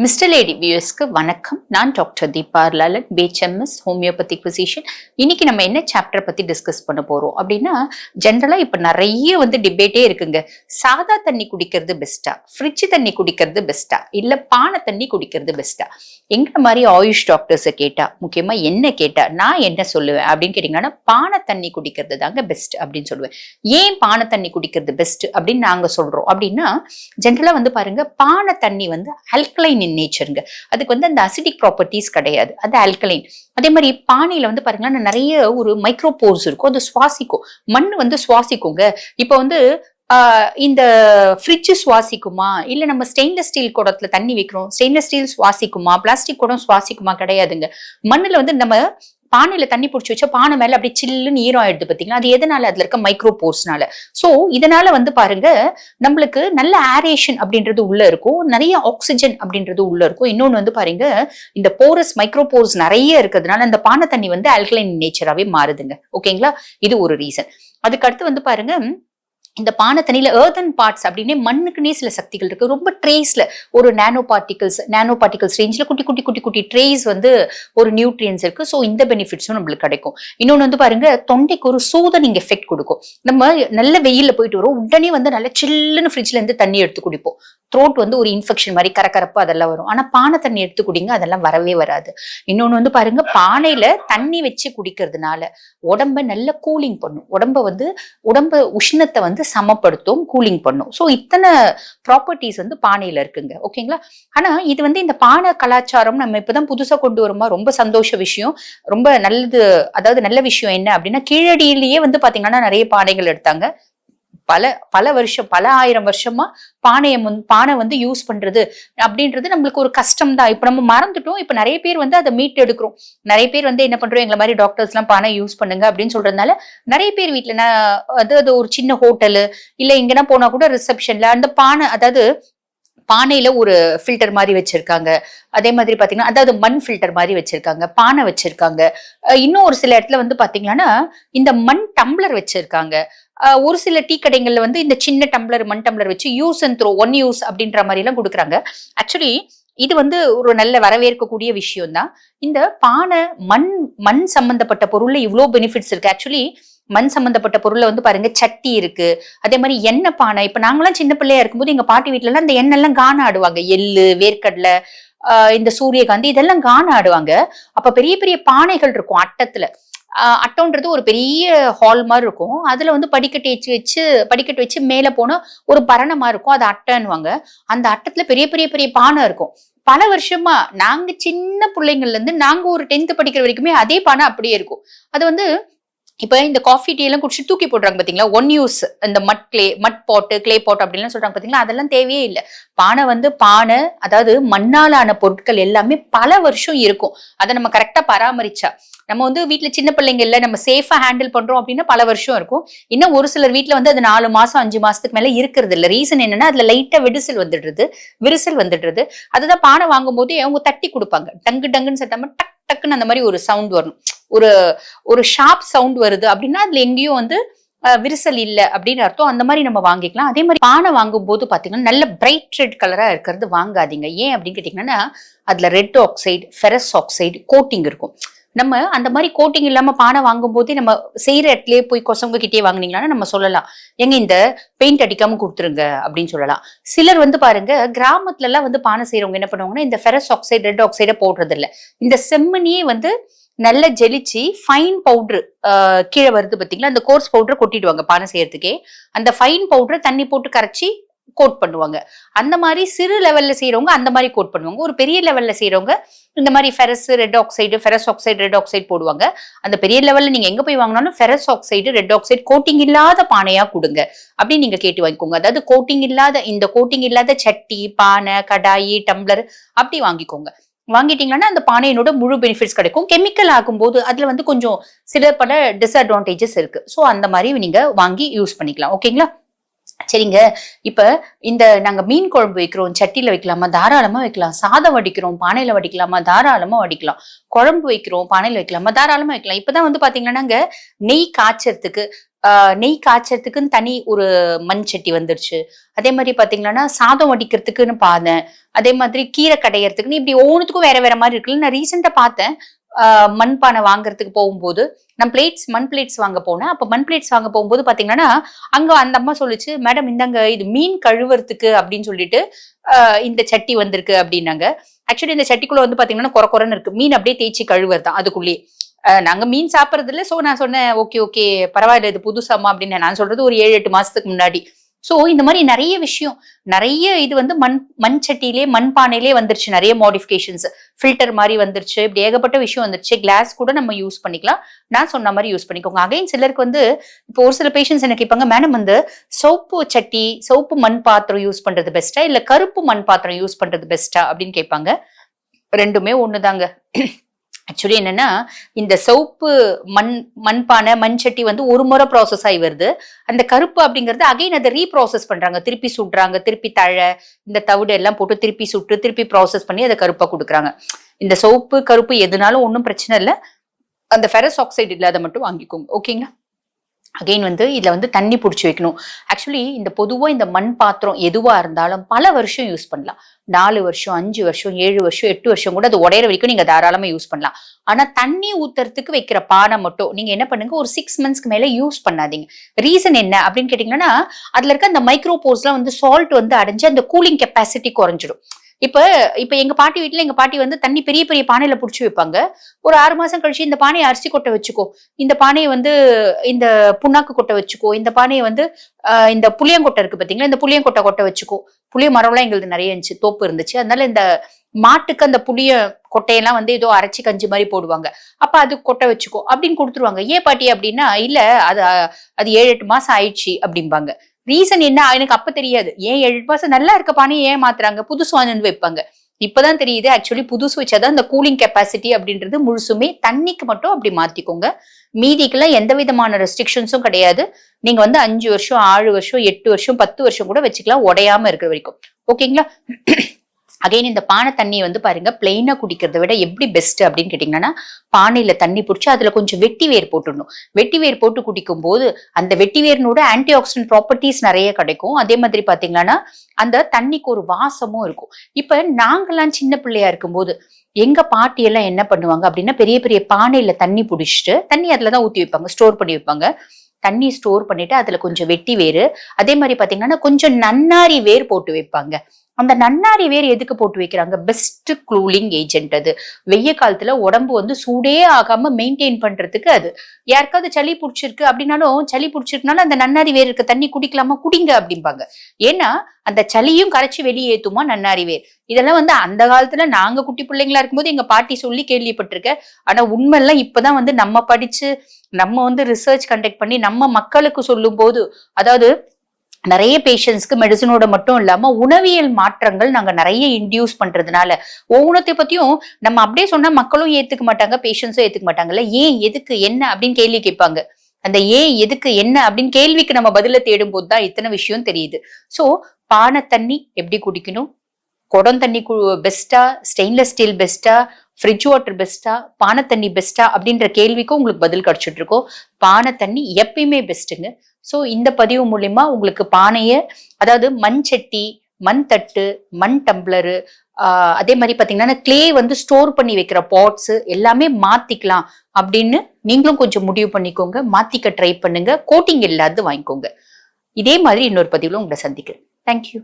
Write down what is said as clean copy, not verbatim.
Mister lady வியூஸ்க்கு வணக்கம். நான் doctor Deepa Lalan, BHMS homeopathic physician. இன்னைக்கு நம்ம என்ன சாப்டர் பத்தி டிஸ்கஸ் பண்ண போறோம் அப்படின்னா, ஜென்ரலா இப்ப நிறைய டிபேட்டே இருக்குங்க. சாதா தண்ணி குடிக்கிறது பெஸ்டா, ஃப்ரிட்ஜ் தண்ணி குடிக்கிறது பெஸ்டா, இல்ல பானை தண்ணி குடிக்கிறது பெஸ்டா? எங்க மாதிரி ஆயுஷ் டாக்டர்ஸை கேட்டா, முக்கியமா என்ன கேட்டா நான் என்ன சொல்லுவேன் அப்படின்னு கேட்டீங்கன்னா, பானை தண்ணி குடிக்கிறது தாங்க பெஸ்ட் அப்படின்னு சொல்லுவேன். ஏன் பானை தண்ணி குடிக்கிறது பெஸ்ட் அப்படின்னு நாங்க சொல்றோம் அப்படின்னா, ஜென்ரலா பாருங்க, பானை தண்ணி ஆல்கலைன் இன் நேச்சருங்க. அதுக்கு அந்த அசிடிக் ப்ராப்பர்ட்டிஸ் கிடையாது, அது ஆல்கலைன். அதே மாதிரி பானையில பாருங்கன்னா நிறைய ஒரு மைக்ரோபோர்ஸ் இருக்கும், அது சுவாசிக்கும். மண் சுவாசிக்குங்க. இப்ப இந்த ஃப்ரிட்ஜ் சுவாசிக்குமா, இல்ல நம்ம ஸ்டெயின்லெஸ் ஸ்டீல் குடத்துல தண்ணி வைக்கிறோம், ஸ்டெயின்லெஸ் ஸ்டீல் சுவாசிக்குமா, பிளாஸ்டிக் குடம் சுவாசிக்குமா? கிடையாதுங்க. மண்ணுல நம்ம பானையில தண்ணி பிடிச்சி வச்சா பானை மேல அப்படியே சில்லுன்னு ஈரம் ஆயிடுது பாத்தீங்களா? அது எதனால? அதுல இருக்க மைக்ரோபோர்ஸ்னால. சோ இதனால பாருங்க, நம்மளுக்கு நல்ல ஏரேஷன் அப்படின்றது உள்ள இருக்கும், நிறைய ஆக்சிஜன் அப்படின்றது உள்ள இருக்கும். இன்னொன்னு பாருங்க, இந்த போரஸ் மைக்ரோபோர்ஸ் நிறைய இருக்கிறதுனால அந்த பானை தண்ணி ஆல்கலைன் நேச்சராவே மாறுதுங்க. ஓகேங்களா? இது ஒரு ரீசன். அதுக்கு அடுத்து பாருங்க, இந்த பானை தண்ணியில ஏர்தன் பார்ட்ஸ் அப்படின்னே மண்ணுக்குன்னே சில சக்திகள் இருக்கு. ரொம்ப ட்ரேஸ்ல ஒரு நானோ பார்ட்டிகல்ஸ் ரேஞ்சில் குட்டி குட்டி குட்டி குட்டி ட்ரேஸ் ஒரு நியூட்ரியன்ஸ் இருக்கு. ஸோ இந்த பெனிஃபிட்ஸும் நம்மளுக்கு கிடைக்கும். இன்னொன்னு பாருங்க, தொண்டைக்கு ஒரு சூதனிங் எஃபெக்ட் கொடுக்கும். நம்ம நல்ல வெயில்ல போயிட்டு வரோம், உடனே நல்ல சில்லுன்னு ஃப்ரிட்ஜ்ல இருந்து தண்ணி எடுத்து குடிப்போம். த்ரோட் ஒரு இன்ஃபெக்ஷன் மாதிரி கரகரப்பு அதெல்லாம் வரும். ஆனா பானை தண்ணி எடுத்து குடிங்க, அதெல்லாம் வரவே வராது. இன்னொன்னு பாருங்க, பானையில தண்ணி வச்சு குடிக்கிறதுனால உடம்ப நல்ல கூலிங் பண்ணும். உடம்ப உஷ்ணத்தை சமப்படுத்தும், கூலிங் பண்ணும். சோ இத்தனை ப்ராப்பர்ட்டிஸ் பானையில இருக்குங்க. ஓகேங்களா? ஆனா இது இந்த பானை கலாச்சாரம் நம்ம இப்பதான் புதுசா கொண்டு வருமா, ரொம்ப சந்தோஷ விஷயம், ரொம்ப நல்லது. அதாவது நல்ல விஷயம் என்ன அப்படின்னா, கீழடியிலேயே பாத்தீங்கன்னா நிறைய பானைகள் எடுத்தாங்க. பல வருஷம், பல ஆயிரம் வருஷமா பானை யூஸ் பண்றது அப்படின்றது நம்மளுக்கு ஒரு கஷ்டம் தான். இப்ப நம்ம மறந்துட்டோம். இப்ப நிறைய பேர் அதை மீட் எடுக்கிறோம். நிறைய பேர் என்ன பண்றோம், எங்களை மாதிரி டாக்டர்ஸ் எல்லாம் பானை யூஸ் பண்ணுங்க அப்படின்னு சொல்றதுனால நிறைய பேர் வீட்டுல அது ஒரு சின்ன ஹோட்டலு இல்ல எங்கன்னா போனா கூட ரிசப்ஷன்ல அந்த பானை, அதாவது பானையில ஒரு ஃபில்டர் மாதிரி வச்சிருக்காங்க. அதே மாதிரி பாத்தீங்கன்னா, அதாவது மண் ஃபில்டர் மாதிரி வச்சிருக்காங்க, பானை வச்சிருக்காங்க. இன்னும் ஒரு சில இடத்துல பாத்தீங்கன்னா இந்த மண் டம்ளர் வச்சிருக்காங்க. ஒரு சில டீ கடைகள்ல இந்த சின்ன டம்ளர், மண் டம்ளர் வச்சு use and throw, one use அப்படின்ற மாதிரி எல்லாம் கொடுக்குறாங்க. ஆக்சுவலி இது ஒரு நல்ல வரவேற்கக்கூடிய விஷயம் தான். இந்த பானை, மண் சம்பந்தப்பட்ட பொருள்ல இவ்வளவு பெனிஃபிட்ஸ் இருக்கு. ஆக்சுவலி மண் சம்பந்தப்பட்ட பொருள்ல பாருங்க, சட்டி இருக்கு. அதே மாதிரி எண்ணெய் பானை. இப்ப நாங்கெல்லாம் சின்ன பிள்ளையா இருக்கும்போது எங்க பாட்டி வீட்டுல எல்லாம் இந்த எண்ணெய் எல்லாம் காண ஆடுவாங்க. எள்ளு, வேர்க்கடலை, இந்த சூரியகாந்தி, இதெல்லாம் காண ஆடுவாங்க. அப்ப பெரிய பெரிய பானைகள் இருக்கும் அட்டத்துல. அட்டம்ன்றது ஒரு பெரிய ஹால் மாதிரி இருக்கும். அதுல படிக்கட்டு வச்சு மேல போனா ஒரு பரணமா இருக்கும், அது அட்டைன்னுவாங்க. அந்த அட்டத்துல பெரிய பெரிய பெரிய பானை இருக்கும். பல வருஷமா நாங்க சின்ன பிள்ளைங்கள்ல இருந்து நாங்க ஒரு 10th படிக்கிற வரைக்குமே அதே பானை அப்படியே இருக்கும். அது இப்ப இந்த காஃபி டீ எல்லாம் குடிச்சு தூக்கி போடுறாங்க பாத்தீங்களா, ஒன் யூஸ். இந்த மட் பாட்டு, கிளே பாட் அப்படின்னு சொல்றாங்க பாத்தீங்களா, அதெல்லாம் தேவையே இல்லை. பானை அதாவது மண்ணாலான பொருட்கள் எல்லாமே பல வருஷம் இருக்கும். அதை நம்ம கரெக்டா பராமரிச்சா, நம்ம வீட்டுல சின்ன பிள்ளைங்க இல்ல, நம்ம சேஃபா ஹேண்டில் பண்றோம் அப்படின்னா பல வருஷம் இருக்கும். இன்னும் ஒரு சிலர் வீட்டுல அது 4 மாசம் 5 மாசத்துக்கு மேல இருக்கிறது இல்ல. ரீசன் என்னன்னா, அதுல லைட்டா விரிசல் வந்துடுறது. அதுதான் பானை வாங்கும் போதே அவங்க தட்டி கொடுப்பாங்க. டங்கு டங்குன்னு சத்தாம டக் டக்குன்னு அந்த மாதிரி ஒரு சவுண்ட் வரும். ஒரு ஷார்ப் சவுண்ட் வருது அப்படின்னா அதுல எங்கேயும் விரிசல் இல்ல அப்படின்னு அர்த்தம். அந்த மாதிரி நம்ம வாங்கிக்கலாம். அதே மாதிரி பானை வாங்கும் போது பாத்தீங்கன்னா நல்ல பிரைட் ரெட் கலரா இருக்கிறது வாங்காதீங்க. ஏன் அப்படின்னு கேட்டீங்கன்னா, அதுல red oxide, ferrous oxide coating இருக்கும். நம்ம அந்த மாதிரி கோட்டிங் இல்லாம பானை வாங்கும் போதே நம்ம செய்யற இடத்துலயே போய் கொசவங்க கிட்டே வாங்கினீங்கன்னா நம்ம சொல்லலாம், எங்க இந்த பெயிண்ட் அடிக்காம கொடுத்துருங்க அப்படின்னு சொல்லலாம். சிலர் பாருங்க, கிராமத்துல எல்லாம் பானை செய்யறவங்க என்ன பண்ணுவாங்கன்னா, இந்த ஃபெரஸ் ஆக்சைடு, ரெட் ஆக்சைட போடுறது இல்ல. இந்த செம்மனியே நல்ல ஜெலிச்சு ஃபைன் பவுடர் கீழே வருது பாத்தீங்களா, அந்த கோர்ஸ் பவுடர் கொட்டிடுவாங்க பானை செய்யறதுக்கே. அந்த ஃபைன் பவுடர் தண்ணி போட்டு கரைச்சி கோட் பண்ணுவாங்க. அந்த மாதிரி சிறு லெவல்ல செய்யறவங்க அந்த மாதிரி கோட் பண்ணுவாங்க. ஒரு பெரிய லெவல்ல செய்யறவங்க இந்த மாதிரி ஃபெரஸ் ஆக்சைடு, ரெட் ஆக்சைடு போடுவாங்க. அந்த பெரிய லெவல்ல நீங்க எங்க போய் வாங்கினாலும் ferrous oxide, red oxide coating இல்லாத பானையா கொடுங்க அப்படின்னு நீங்க கேட்டு வாங்கிக்கோங்க. அதாவது கோட்டிங் இல்லாத சட்டி, பானை, கடாயி, டம்ளர் அப்படி வாங்கிட்டீங்கன்னா அந்த பானையினோட முழு பெனிஃபிட்ஸ் கிடைக்கும். கெமிக்கல் ஆகும்போது அதுல கொஞ்சம் சில பல டிஸ்அட்வான்டேஜஸ் இருக்கு. ஸோ அந்த மாதிரி நீங்க வாங்கி யூஸ் பண்ணிக்கலாம். ஓகேங்களா? சரிங்க. இப்ப இந்த நாங்க மீன் குழம்பு வைக்கிறோம், சட்டியில வைக்கலாமா? தாராளமா வைக்கலாம். சாதம் வடிக்கிறோம், பானையில வடிக்கலாமா? தாராளமா வடிக்கலாம். குழம்பு வைக்கிறோம், பானையில வைக்கலாமா? தாராளமா வைக்கலாம். இப்பதான் வந்து பாத்தீங்கன்னாங்க, நெய் காய்ச்சறதுக்கு நெய் காய்ச்சறதுக்குன்னு தனி ஒரு மண் சட்டி வந்துருச்சு. அதே மாரி பாத்தீங்கன்னா, சாதம் வடிக்கிறதுக்குன்னு பானை, அதே மாதிரி கீரை கடையறதுக்குன்னு இப்படி ஒவ்வொன்னுத்துக்கும் வேற வேற மாரி இருக்குல்ல. நான் ரீசென்ட்டா பார்த்தேன். மண்பானை வாங்குறதுக்கு போகும்போது, நான் மண் பிளேட்ஸ் வாங்க போனேன். அப்ப மண் பிளேட்ஸ் வாங்க போகும்போது பாத்தீங்கன்னா, அங்க அந்த அம்மா சொல்லுச்சு, "மேடம் இந்தாங்க இது மீன் கழுவுறதுக்கு" அப்படின்னு சொல்லிட்டு, இந்த சட்டி வந்திருக்கு அப்படின்னாங்க. ஆக்சுவலி இந்த சட்டிக்குள்ள வந்து பாத்தீங்கன்னா, கொர கொரன்னு இருக்கு. மீன் அப்படியே தேய்ச்சு கழுவுறது தான் அதுக்குள்ளயே. நாங்க மீன் சாப்பிடுறது இல்ல. சோ நான் சொன்னேன், "ஓகே, ஓகே. பரவாயில்ல இது புதுசாம்மா" அப்படின்னு. நான் சொல்றது ஒரு 7, 8 மாசத்துக்கு முன்னாடி. சோ இந்த மாரி நெறைய விஷயம். நெறைய இது வந்து மண் சட்டியிலே, மண் பானையிலே வந்துருச்சு. நெறைய மாடிஃபிகேஷன்ஸ். ஃபில்டர் மாரி வந்துருச்சு. இப்படி ஏகப்பட்ட விஷயம் வந்துருச்சு. கிளாஸ் கூட நம்ம யூஸ் பண்ணிக்கலாம். நான் சொன்ன மாரி யூஸ் பண்ணிக்கோங்க. அகைன் சிலருக்கு வந்து இப்போ ஒரு சில பேஷண்ட்ஸ் என்ன கேட்பாங்க, "மேடம் வந்து சோப்பு சட்டி, சோப்பு மண் பாத்திரம் யூஸ் பண்றது பெஸ்ட்டா? இல்ல கருப்பு மண் பாத்திரம் யூஸ் பண்றது பெஸ்ட்டா?" அப்படின்னு கேட்பாங்க. 2மே ஒண்ணுதாங்க. ஆக்சுவலி என்னன்னா, இந்த சோப்பு மண்பானை, மண் சட்டி வந்து ஒரு முறை ப்ராசஸ் ஆகி வருது. அந்த கருப்பு அப்படிங்கிறது அகைன் அத ரீப்ராசஸ் பண்றாங்க. திருப்பி சுடுறாங்க. திருப்பி இந்த தவிடு எல்லாம் போட்டு திருப்பி சுட்டு, திருப்பி ப்ராசஸ் பண்ணி அத கருப்பா குடுக்குறாங்க. இந்த சோப்பு, கருப்பு எதுனாலும் ஒண்ணும் பிரச்சனை இல்ல. அந்த ஃபெரஸ் ஆக்சைடு இல்லாத மட்டும் வாங்கிக்கோங்க. ஓகேங்களா? அகைன் வந்து இதுல வந்து தண்ணி புடிச்சு வைக்கணும். ஆக்சுவலி பொதுவா இந்த மண் பாத்திரம் எதுவா இருந்தாலும் பல வருஷம் யூஸ் பண்ணலாம். 4 வருஷம், 5 வருஷம், 7 வருஷம், 8 வருஷம் கூட அது உடையற வரைக்கும் நீங்க தாராளமா யூஸ் பண்ணலாம். ஆனா தண்ணி ஊத்துறதுக்கு வைக்கிற பானை மட்டும் நீங்க என்ன பண்ணுங்க, ஒரு 6 மந்த்ஸ்க்கு மேல யூஸ் பண்ணாதீங்க. ரீசன் என்ன அப்படின்னு கேட்டீங்கன்னா, அதுல இருக்க அந்த மைக்ரோ போர்ஸ்லாம் வந்து சால்ட் வந்து அடைஞ்சு அந்த கூலிங் கெப்பாசிட்டி குறைஞ்சிடும். இப்ப இப்ப எங்க பாட்டி வீட்ல எங்க பாட்டி வந்து தண்ணி பெரிய பெரிய பானையில புடிச்சு வைப்பாங்க. ஒரு 6 மாசம் கழிச்சு இந்த பானைய அரிசி கொட்ட வச்சுக்கோ. இந்த பானைய வந்து இந்த புண்ணாக்கு கொட்ட வச்சுக்கோ. இந்த பானைய வந்து இந்த புளியங்கொட்டை இருக்கு பாத்தீங்களா? இந்த புளியங்கொட்டை கொட்ட வச்சுக்கோ. புளிய மரம்லாம் எங்களுது நெறைய இருந்துச்சு. தோப்பு இருந்துச்சு. அதனால இந்த மாட்டுக்கு அந்த புளிய கொட்டையெல்லாம் வந்து ஏதோ அரைச்சு கஞ்சி மாரி போடுவாங்க. அப்ப அது கொட்ட வச்சுக்கோ அப்படின்னு குடுத்துருவாங்க. ஏன் பாட்டி அப்படின்னா, இல்ல அது அது 7, 8 மாசம் ஆயிடுச்சு அப்படிம்பாங்க. ரீசன் என்ன? எனக்கு அப்ப தெரியாது. ஏன் 7, 8 மாசம் நல்லா இருக்க பானைய ஏன் மாத்துறாங்க? புதுசு வாங்கிட்டு வந்து வைப்பாங்க. இப்பதான் தெரியுது ஆக்சுவலி புதுசு வச்சாதான் இந்த கூலிங் கெப்பாசிட்டி அப்படின்றது முழுசுமே தண்ணிக்கு மட்டும் அப்படி மாத்திக்கோங்க. மீதிக்கெல்லாம் எந்த விதமான ரெஸ்ட்ரிக்ஷன்ஸும் கிடையாது. நீங்க வந்து 5 வருஷம், 6 வருஷம், 8 வருஷம், 10 வருஷம் கூட வச்சுக்கலாம். உடையாம இருக்கிற வரைக்கும். ஓகேங்களா? அகைன் இந்த பானை தண்ணியை வந்து பாருங்க, பிளெயினா குடிக்கிறத விட எப்படி பெஸ்ட் அப்படின்னு கேட்டீங்கன்னா, பானையில தண்ணி புடிச்சு அதுல கொஞ்சம் வெட்டி வேர் போட்டுடணும். வெட்டி வேர் போட்டு குடிக்கும் போது அந்த வெட்டி வேர்னோட ஆன்டி ஆக்சிடென்ட் ப்ராப்பர்ட்டிஸ் நிறைய கிடைக்கும். அதே மாதிரி பாத்தீங்கன்னா அந்த தண்ணிக்கு ஒரு வாசமும் இருக்கும். இப்ப நாங்கெல்லாம் சின்ன பிள்ளையா இருக்கும்போது எங்க பாட்டி எல்லாம் என்ன பண்ணுவாங்க அப்படின்னா, பெரிய பெரிய பானையில தண்ணி புடிச்சிட்டு தண்ணி அதுலதான் ஊத்தி வைப்பாங்க, ஸ்டோர் பண்ணி வைப்பாங்க. தண்ணி ஸ்டோர் பண்ணிட்டு அதுல கொஞ்சம் வெட்டி வேறு, அதே மாதிரி பாத்தீங்கன்னா கொஞ்சம் நன்னாரி வேர் போட்டு வைப்பாங்க. அந்த நன்னாரி வேர் எதுக்கு போட்டு வைக்கிறாங்க? பெஸ்ட் கூலிங் ஏஜென்ட் அது. வெய்ய காலத்துல உடம்பு வந்து சூடே ஆகாம மெயின்டைன் பண்றதுக்கு அது. யாருக்காவது சளி புடிச்சிருக்கு அப்படின்னாலும், சளி புடிச்சிருக்குனாலும் அந்த நன்னாரி வேர் இருக்க தண்ணி குடிக்கலாமா? குடிங்க அப்படிம்பாங்க. ஏன்னா அந்த சளியும் கரைச்சு வெளியேத்துமா நன்னாரி வேர். இதெல்லாம் வந்து அந்த காலத்துல நாங்க குட்டி பிள்ளைங்களா இருக்கும்போது எங்க பாட்டி சொல்லி கேள்விப்பட்டிருக்கேன். ஆனா உண்மை எல்லாம் இப்பதான் வந்து நம்ம படிச்சு நம்ம வந்து ரிசர்ச் கண்டக்ட் பண்ணி நம்ம மக்களுக்கு சொல்லும் போது, அதாவது நிறைய பேஷண்ட்ஸ்க்கு மெடிசனோட மட்டும் இல்லாம உணவியல் மாற்றங்கள் நாங்க நிறைய இன்டியூஸ் பண்றதுனால ஒவ்வொன்றத்தை பத்தியும் நம்ம அப்படியே சொன்னா மக்களும் ஏத்துக்க மாட்டாங்க, பேஷண்ட்ஸும் ஏத்துக்க மாட்டாங்கல்ல. ஏன், எதுக்கு, என்ன அப்படின்னு கேள்வி கேட்பாங்க. அந்த ஏன், எதுக்கு, என்ன அப்படின்னு கேள்விக்கு நம்ம பதில தேடும் போதுதான் இத்தனை விஷயம் தெரியுது. சோ பானை தண்ணி எப்படி குடிக்கணும், குடம் தண்ணி பெஸ்டா, ஸ்டெயின்லெஸ் ஸ்டீல் பெஸ்டா, ஃப்ரிட்ஜ் வாட்டர் பெஸ்டா, பானை தண்ணி பெஸ்டா அப்படின்ற கேள்விக்கும் உங்களுக்கு பதில் கிடைச்சிட்டு இருக்கோம். பானை தண்ணி எப்பயுமே பெஸ்ட்டுங்க. சோ இந்த பதிவு மூலியமா உங்களுக்கு பானைய, அதாவது மண் சட்டி, மண் தட்டு, மண் டம்ளரு, அதே மாதிரி பாத்தீங்கன்னா கிளே வந்து ஸ்டோர் பண்ணி வைக்கிற பாட்ஸ் எல்லாமே மாத்திக்கலாம் அப்படின்னு நீங்களும் கொஞ்சம் முடிவு பண்ணிக்கோங்க. மாத்திக்க ட்ரை பண்ணுங்க. கோட்டிங் இல்லாத வாங்கிக்கோங்க. இதே மாதிரி இன்னொரு பதிவுல உங்களை சந்திக்கிறேன். தேங்க்யூ.